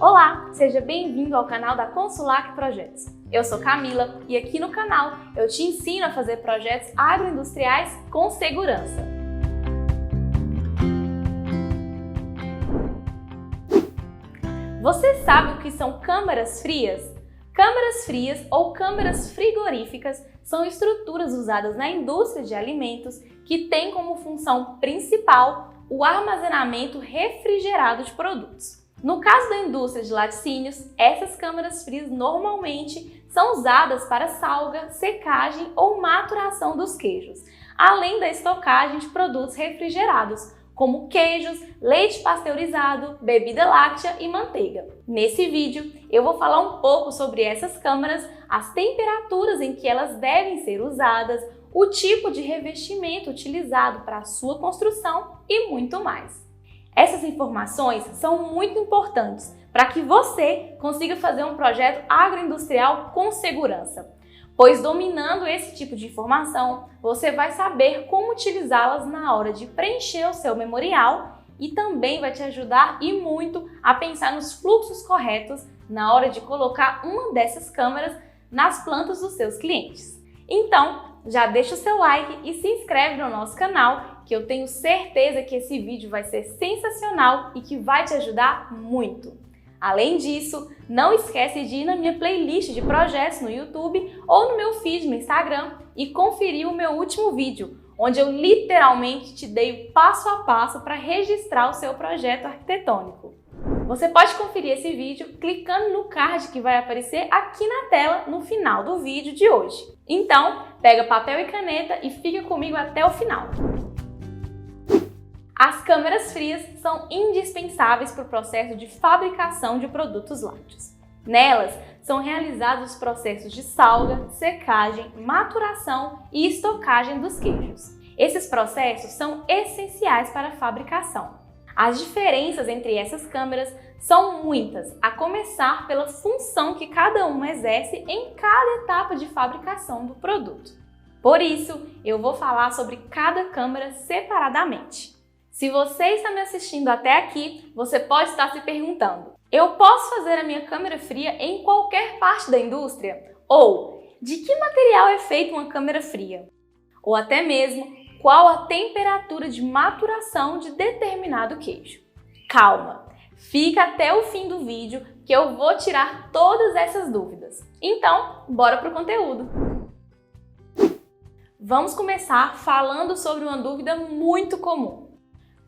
Olá, seja bem-vindo ao canal da Consulac Projetos. Eu sou Camila e aqui no canal eu te ensino a fazer projetos agroindustriais com segurança. Você sabe o que são câmaras frias? Câmaras frias ou câmaras frigoríficas são estruturas usadas na indústria de alimentos que têm como função principal o armazenamento refrigerado de produtos. No caso da indústria de laticínios, essas câmaras frias normalmente são usadas para salga, secagem ou maturação dos queijos, além da estocagem de produtos refrigerados, como queijos, leite pasteurizado, bebida láctea e manteiga. Nesse vídeo, eu vou falar um pouco sobre essas câmaras, as temperaturas em que elas devem ser usadas, o tipo de revestimento utilizado para a sua construção e muito mais. Essas informações são muito importantes para que você consiga fazer um projeto agroindustrial com segurança, pois dominando esse tipo de informação, você vai saber como utilizá-las na hora de preencher o seu memorial e também vai te ajudar e muito a pensar nos fluxos corretos na hora de colocar uma dessas câmaras nas plantas dos seus clientes. Então, já deixa o seu like e se inscreve no nosso canal, que eu tenho certeza que esse vídeo vai ser sensacional e que vai te ajudar muito. Além disso, não esquece de ir na minha playlist de projetos no YouTube ou no meu feed no Instagram e conferir o meu último vídeo, onde eu literalmente te dei o passo a passo para registrar o seu projeto arquitetônico. Você pode conferir esse vídeo clicando no card que vai aparecer aqui na tela no final do vídeo de hoje. Então, pega papel e caneta e fica comigo até o final. As câmaras frias são indispensáveis para o processo de fabricação de produtos lácteos. Nelas, são realizados os processos de salga, secagem, maturação e estocagem dos queijos. Esses processos são essenciais para a fabricação. As diferenças entre essas câmaras são muitas, a começar pela função que cada uma exerce em cada etapa de fabricação do produto. Por isso, eu vou falar sobre cada câmara separadamente. Se você está me assistindo até aqui, você pode estar se perguntando: eu posso fazer a minha câmara fria em qualquer parte da indústria? Ou, de que material é feita uma câmara fria? Ou até mesmo, qual a temperatura de maturação de determinado queijo? Calma, fica até o fim do vídeo que eu vou tirar todas essas dúvidas. Então, bora pro conteúdo! Vamos começar falando sobre uma dúvida muito comum.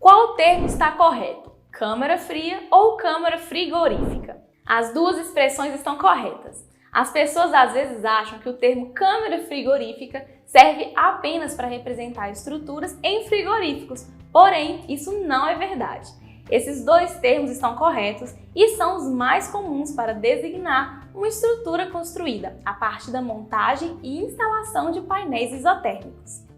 Qual termo está correto? Câmara fria ou câmara frigorífica? As duas expressões estão corretas. As pessoas às vezes acham que o termo câmara frigorífica serve apenas para representar estruturas em frigoríficos, porém isso não é verdade. Esses dois termos estão corretos e são os mais comuns para designar uma estrutura construída a partir da montagem e instalação de painéis isotérmicos.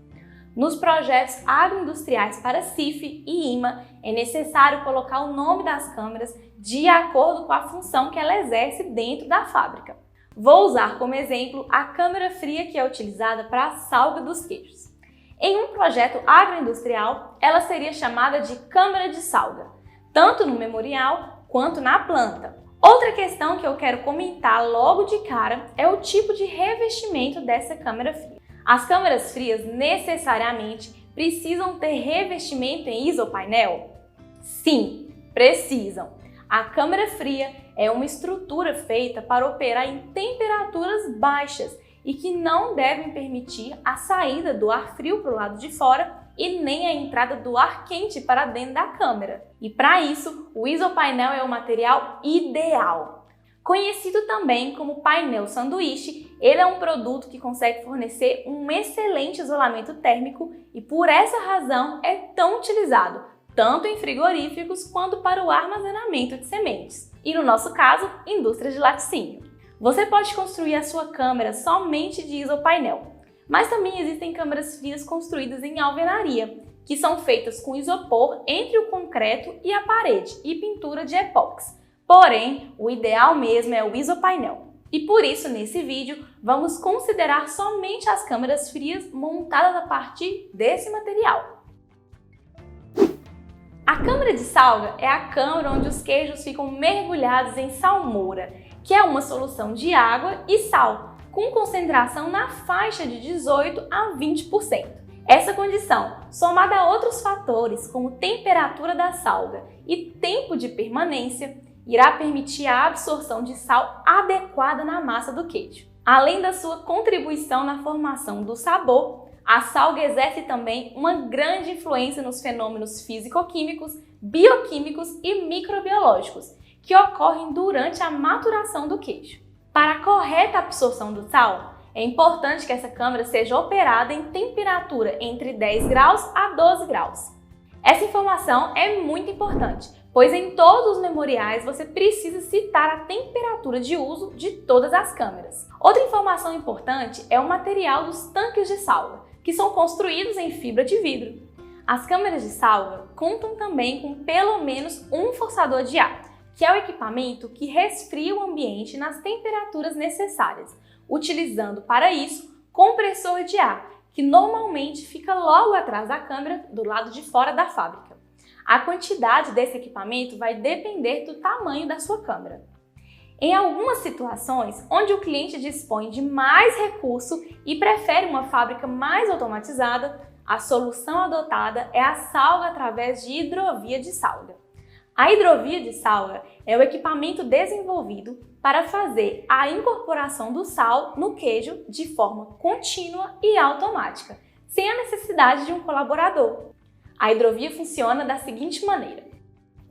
Nos projetos agroindustriais para CIF e IMA, é necessário colocar o nome das câmaras de acordo com a função que ela exerce dentro da fábrica. Vou usar como exemplo a câmara fria que é utilizada para a salga dos queijos. Em um projeto agroindustrial, ela seria chamada de câmara de salga, tanto no memorial quanto na planta. Outra questão que eu quero comentar logo de cara é o tipo de revestimento dessa câmara fria. As câmaras frias necessariamente precisam ter revestimento em isopainel? Sim, precisam. A câmara fria é uma estrutura feita para operar em temperaturas baixas e que não devem permitir a saída do ar frio para o lado de fora e nem a entrada do ar quente para dentro da câmara. E para isso, o isopainel é o material ideal. Conhecido também como painel sanduíche, ele é um produto que consegue fornecer um excelente isolamento térmico e por essa razão é tão utilizado, tanto em frigoríficos quanto para o armazenamento de sementes. E no nosso caso, indústria de laticínio. Você pode construir a sua câmara somente de isopainel, mas também existem câmaras frias construídas em alvenaria, que são feitas com isopor entre o concreto e a parede e pintura de epóxi. Porém, o ideal mesmo é o isopainel. E por isso, nesse vídeo, vamos considerar somente as câmaras frias montadas a partir desse material. A câmara de salga é a câmara onde os queijos ficam mergulhados em salmoura, que é uma solução de água e sal, com concentração na faixa de 18 a 20%. Essa condição, somada a outros fatores como temperatura da salga e tempo de permanência, irá permitir a absorção de sal adequada na massa do queijo. Além da sua contribuição na formação do sabor, a salga exerce também uma grande influência nos fenômenos físico-químicos, bioquímicos e microbiológicos que ocorrem durante a maturação do queijo. Para a correta absorção do sal, é importante que essa câmara seja operada em temperatura entre 10 graus a 12 graus. Essa informação é muito importante, pois em todos os memoriais você precisa citar a temperatura de uso de todas as câmaras. Outra informação importante é o material dos tanques de salga, que são construídos em fibra de vidro. As câmaras de salga contam também com pelo menos um forçador de ar, que é o equipamento que resfria o ambiente nas temperaturas necessárias, utilizando para isso compressor de ar, que normalmente fica logo atrás da câmara, do lado de fora da fábrica. A quantidade desse equipamento vai depender do tamanho da sua câmara. Em algumas situações, onde o cliente dispõe de mais recurso e prefere uma fábrica mais automatizada, a solução adotada é a salga através de hidrovia de salga. A hidrovia de salga é o equipamento desenvolvido para fazer a incorporação do sal no queijo de forma contínua e automática, sem a necessidade de um colaborador. A hidrovia funciona da seguinte maneira: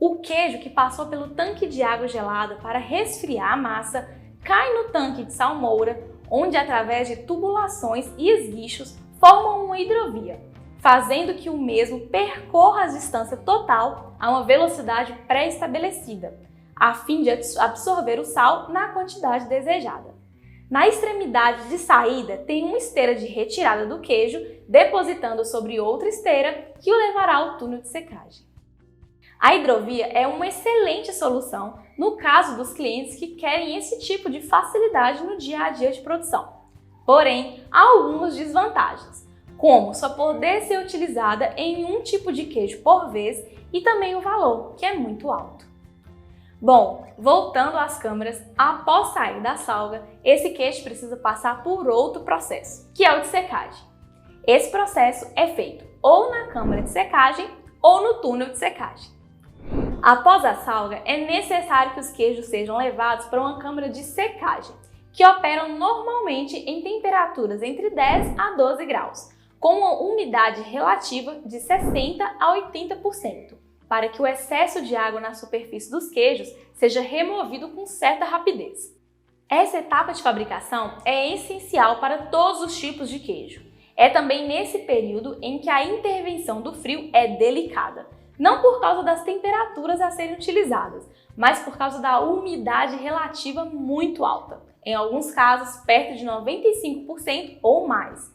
o queijo que passou pelo tanque de água gelada para resfriar a massa cai no tanque de salmoura, onde através de tubulações e esguichos formam uma hidrovia, fazendo que o mesmo percorra a distância total a uma velocidade pré-estabelecida, a fim de absorver o sal na quantidade desejada. Na extremidade de saída tem uma esteira de retirada do queijo, depositando sobre outra esteira que o levará ao túnel de secagem. A hidrovia é uma excelente solução no caso dos clientes que querem esse tipo de facilidade no dia a dia de produção. Porém, há algumas desvantagens, como só poder ser utilizada em um tipo de queijo por vez e também o valor, que é muito alto. Bom, voltando às câmaras, após sair da salga, esse queijo precisa passar por outro processo, que é o de secagem. Esse processo é feito ou na câmara de secagem ou no túnel de secagem. Após a salga, é necessário que os queijos sejam levados para uma câmara de secagem, que operam normalmente em temperaturas entre 10 a 12 graus, com uma umidade relativa de 60 a 80%, para que o excesso de água na superfície dos queijos seja removido com certa rapidez. Essa etapa de fabricação é essencial para todos os tipos de queijo. É também nesse período em que a intervenção do frio é delicada, não por causa das temperaturas a serem utilizadas, mas por causa da umidade relativa muito alta, em alguns casos perto de 95% ou mais.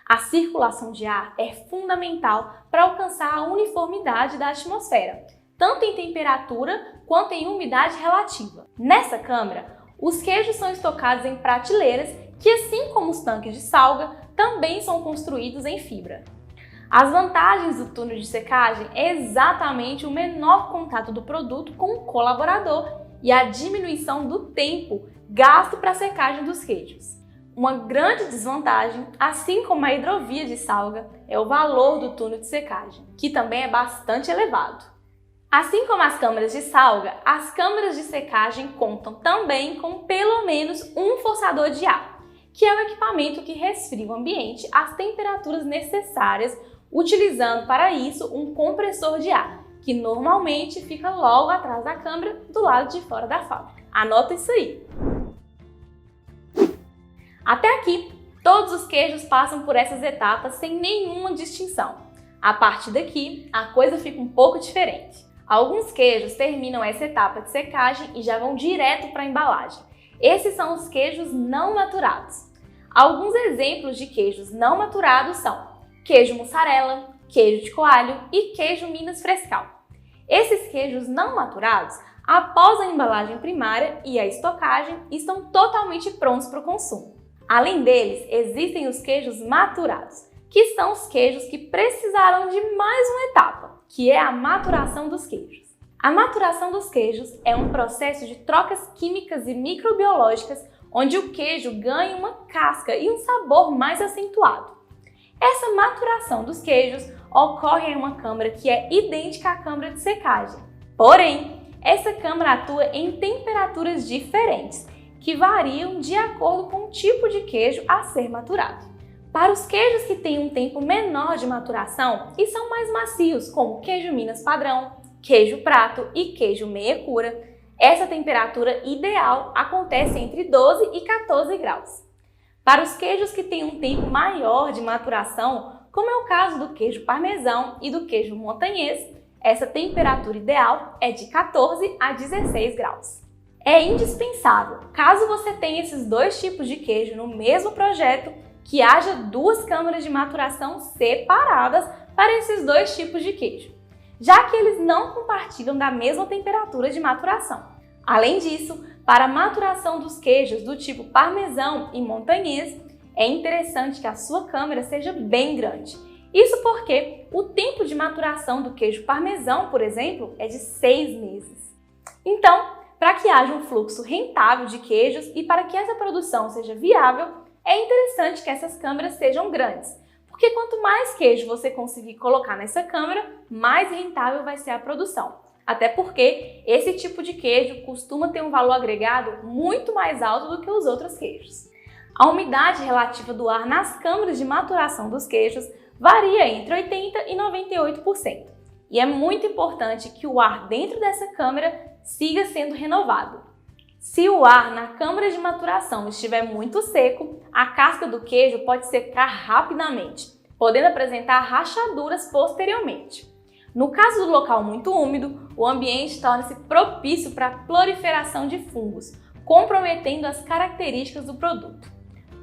A circulação de ar é fundamental para alcançar a uniformidade da atmosfera, tanto em temperatura quanto em umidade relativa. Nessa câmara, os queijos são estocados em prateleiras que, assim como os tanques de salga, também são construídos em fibra. As vantagens do túnel de secagem é exatamente o menor contato do produto com o colaborador e a diminuição do tempo gasto para a secagem dos queijos. Uma grande desvantagem, assim como a hidrovia de salga, é o valor do túnel de secagem, que também é bastante elevado. Assim como as câmaras de salga, as câmaras de secagem contam também com pelo menos um forçador de ar, que é o equipamento que resfria o ambiente às temperaturas necessárias, utilizando para isso um compressor de ar, que normalmente fica logo atrás da câmara, do lado de fora da fábrica. Anota isso aí! Até aqui, todos os queijos passam por essas etapas sem nenhuma distinção. A partir daqui, a coisa fica um pouco diferente. Alguns queijos terminam essa etapa de secagem e já vão direto para a embalagem. Esses são os queijos não maturados. Alguns exemplos de queijos não maturados são queijo mussarela, queijo de coalho e queijo Minas Frescal. Esses queijos não maturados, após a embalagem primária e a estocagem, estão totalmente prontos para o consumo. Além deles, existem os queijos maturados, que são os queijos que precisaram de mais uma etapa, que é a maturação dos queijos. A maturação dos queijos é um processo de trocas químicas e microbiológicas onde o queijo ganha uma casca e um sabor mais acentuado. Essa maturação dos queijos ocorre em uma câmara que é idêntica à câmara de secagem. Porém, essa câmara atua em temperaturas diferentes, que variam de acordo com o tipo de queijo a ser maturado. Para os queijos que têm um tempo menor de maturação e são mais macios, como queijo Minas padrão, queijo prato e queijo meia cura, essa temperatura ideal acontece entre 12 e 14 graus. Para os queijos que têm um tempo maior de maturação, como é o caso do queijo parmesão e do queijo montanhês, essa temperatura ideal é de 14 a 16 graus. É indispensável, caso você tenha esses dois tipos de queijo no mesmo projeto, que haja duas câmaras de maturação separadas para esses dois tipos de queijo, já que eles não compartilham da mesma temperatura de maturação. Além disso, para a maturação dos queijos do tipo parmesão e montanhês, é interessante que a sua câmara seja bem grande. Isso porque o tempo de maturação do queijo parmesão, por exemplo, é de 6 meses. Então, para que haja um fluxo rentável de queijos e para que essa produção seja viável, é interessante que essas câmaras sejam grandes, porque quanto mais queijo você conseguir colocar nessa câmara, mais rentável vai ser a produção. Até porque esse tipo de queijo costuma ter um valor agregado muito mais alto do que os outros queijos. A umidade relativa do ar nas câmaras de maturação dos queijos varia entre 80% e 98%. E é muito importante que o ar dentro dessa câmara siga sendo renovado. Se o ar na câmara de maturação estiver muito seco, a casca do queijo pode secar rapidamente, podendo apresentar rachaduras posteriormente. No caso do local muito úmido, o ambiente torna-se propício para a proliferação de fungos, comprometendo as características do produto.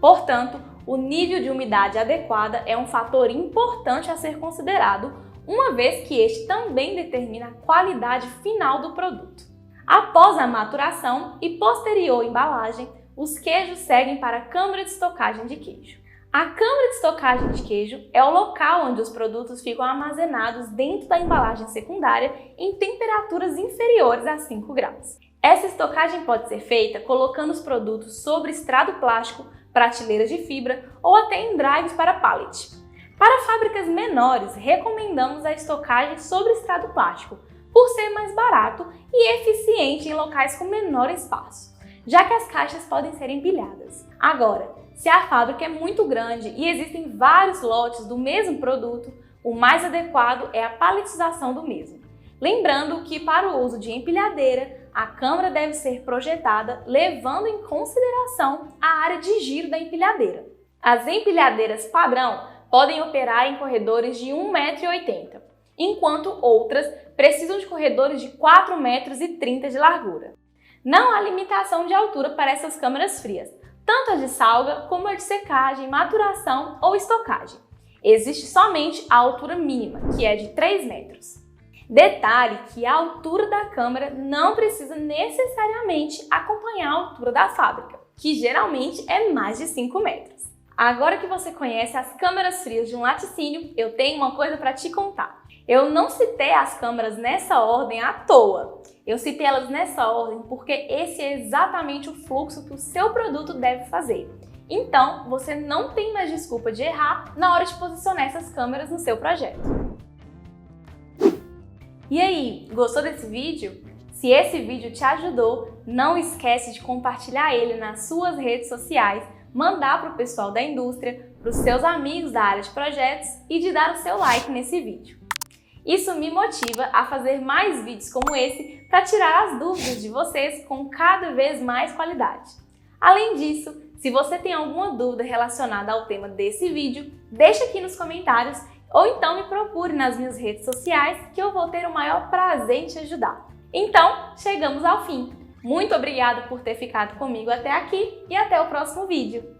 Portanto, o nível de umidade adequada é um fator importante a ser considerado, uma vez que este também determina a qualidade final do produto. Após a maturação e posterior embalagem, os queijos seguem para a câmara de estocagem de queijo. A câmara de estocagem de queijo é o local onde os produtos ficam armazenados dentro da embalagem secundária em temperaturas inferiores a 5 graus. Essa estocagem pode ser feita colocando os produtos sobre estrado plástico, prateleiras de fibra ou até em drives para pallet. Para fábricas menores, recomendamos a estocagem sobre estrado plástico, por ser mais barato e eficiente em locais com menor espaço, já que as caixas podem ser empilhadas. Agora, se a fábrica é muito grande e existem vários lotes do mesmo produto, o mais adequado é a paletização do mesmo. Lembrando que para o uso de empilhadeira, a câmara deve ser projetada levando em consideração a área de giro da empilhadeira. As empilhadeiras padrão podem operar em corredores de 1,80 m, enquanto outras precisam de corredores de 4,30 m de largura. Não há limitação de altura para essas câmaras frias, tanto as de salga como a de secagem, maturação ou estocagem. Existe somente a altura mínima, que é de 3 metros. Detalhe que a altura da câmara não precisa necessariamente acompanhar a altura da fábrica, que geralmente é mais de 5 metros. Agora que você conhece as câmaras frias de um laticínio, eu tenho uma coisa para te contar. Eu não citei as câmaras nessa ordem à toa. Eu citei elas nessa ordem porque esse é exatamente o fluxo que o seu produto deve fazer. Então, você não tem mais desculpa de errar na hora de posicionar essas câmeras no seu projeto. E aí, gostou desse vídeo? Se esse vídeo te ajudou, não esquece de compartilhar ele nas suas redes sociais, mandar para o pessoal da indústria, para os seus amigos da área de projetos e de dar o seu like nesse vídeo. Isso me motiva a fazer mais vídeos como esse para tirar as dúvidas de vocês com cada vez mais qualidade. Além disso, se você tem alguma dúvida relacionada ao tema desse vídeo, deixa aqui nos comentários ou então me procure nas minhas redes sociais que eu vou ter o maior prazer em te ajudar. Então, chegamos ao fim. Muito obrigada por ter ficado comigo até aqui e até o próximo vídeo.